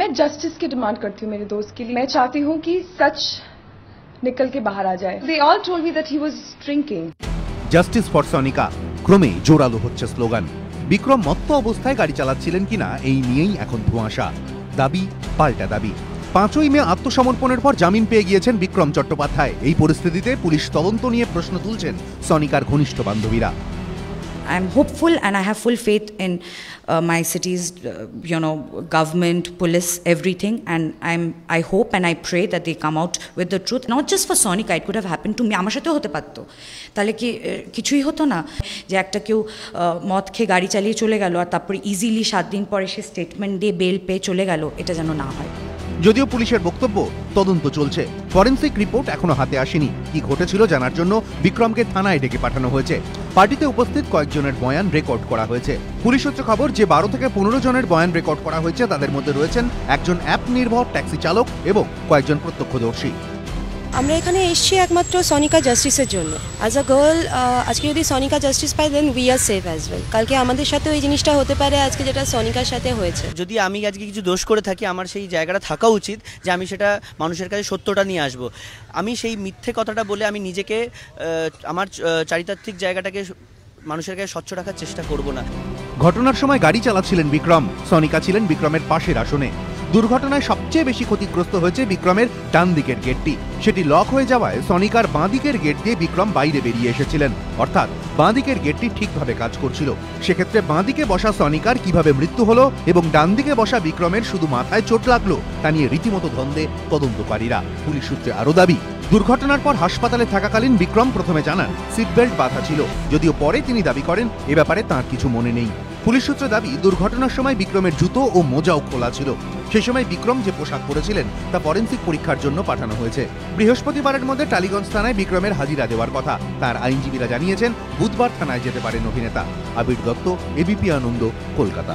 मैं जस्टिस की डिमांड करती हूँ मेरे दोस्त के लिए। मैं चाहती हूँ कि सच निकल के बाहर आ जाए। They all told me that he was drinking. Justice for Sonica ক্রমে জোরালো হচ্ছে স্লোগান। বিক্রম মত্ত অবস্থায় গাড়ি চালাচ্ছিলেন কিনা এই নিয়েই এখন ধোঁয়াশা। দাবি পাল্টা দাবি। 5ই মে আত্মসমর্পণের পর জামিন পেয়ে গিয়েছেন বিক্রম চট্টোপাধ্যায়। এই পরিস্থিতিতে পুলিশ তদন্ত নিয়ে প্রশ্ন তুলছেন সনিকার ঘনিষ্ঠ বান্ধবীরা। I'm hopeful and I have full faith in my city's, government, police, everything. And I hope and I pray that they come out with the truth. Not just for Sonika, it could have happened to me. আমার সাথেও হতে পারতো। তাহলে কি কিছুই হতো না? যে একটা কেউ মদ খেয়ে গাড়ি চালিয়ে চলে গেল আর তারপরে ইজিলি 7 দিন পরে সে স্টেটমেন্ট দিয়ে বেল পেয়ে চলে গেল, এটা যেন না হয়। যদিও পুলিশের বক্তব্য তদন্ত চলছে, ফরেনসিক রিপোর্ট এখনো হাতে আসেনি। কি ঘটেছিল জানার জন্য বিক্রমকে থানায় ডেকে পাঠানো হয়েছে। পার্টিতে উপস্থিত কয়েকজনের বয়ান রেকর্ড করা হয়েছে। পুলিশ সূত্রে খবর যে 12 থেকে 15 জনের বয়ান রেকর্ড করা হয়েছে, তাদের মধ্যে রয়েছেন একজন অ্যাপ নির্ভর ট্যাক্সি চালক এবং কয়েকজন প্রত্যক্ষদর্শী। আমরা এখানে এসেছি একমাত্র সনিকা জাস্টিসের জন্য। অ্যাজ আ গার্ল, আজকে যদি সনিকা জাস্টিস পাই then we are safe as well. কালকে আমাদের সাথে ওই জিনিসটা হতে পারে আজকে যেটা সনিকার সাথে হয়েছে। যদি আমি আজকে কিছু দোষ করে থাকি, আমার সেই জায়গাটা থাকা উচিত যে আমি সেটা মানুষের কাছে সত্যটা নিয়ে আসব। আমি সেই মিথ্যে কথাটা বলে আমি নিজেকে আমার চারিতার্থিক জায়গাটাকে মানুষের কাছে স্বচ্ছ রাখার চেষ্টা করব না। ঘটনার সময় গাড়ি চালাচ্ছিলেন বিক্রম। সনিকা ছিলেন বিক্রমের পাশের আসনে। দুর্ঘটনায় সবচেয়ে বেশি ক্ষতিগ্রস্ত হয়েছে বিক্রমের ডান দিকের গেটটি। সেটি লক হয়ে যাওয়ায় সনিকার বাঁ দিকের গেট দিয়ে বিক্রম বাইরে বেরিয়ে এসেছিলেন। অর্থাৎ বাঁ দিকের গেটটি ঠিকভাবে কাজ করছিল। সেক্ষেত্রে বাঁ দিকে বসা সনিকার কিভাবে মৃত্যু হলো এবং ডান দিকে বসা বিক্রমের শুধু মাথায় চোট লাগলো তা নিয়ে রীতিমতো দ্বন্দ্বে তদন্তকারীরা। পুলিশ সূত্রে আরও দাবি, দুর্ঘটনার পর হাসপাতালে থাকাকালীন বিক্রম প্রথমে জানান সিট বেল্ট বাঁধা ছিল, যদিও পরে তিনি দাবি করেন এ ব্যাপারে তাঁর কিছু মনে নেই। পুলিশ সূত্রে দাবি, দুর্ঘটনার সময় বিক্রমের জুতো ও মোজাও খোলা ছিল। সেই সময় বিক্রম যে পোশাক পরেছিলেন তা ফরেনসিক পরীক্ষার জন্য পাঠানো হয়েছে। বৃহস্পতিবারের মধ্যে টালিগঞ্জ থানায় বিক্রমের হাজিরা দেওয়ার কথা। তার আইনজীবীরা জানিয়েছেন বুধবার থানায় যেতে পারেন অভিনেতা। আবির দত্ত, এবিপি আনন্দ, কলকাতা।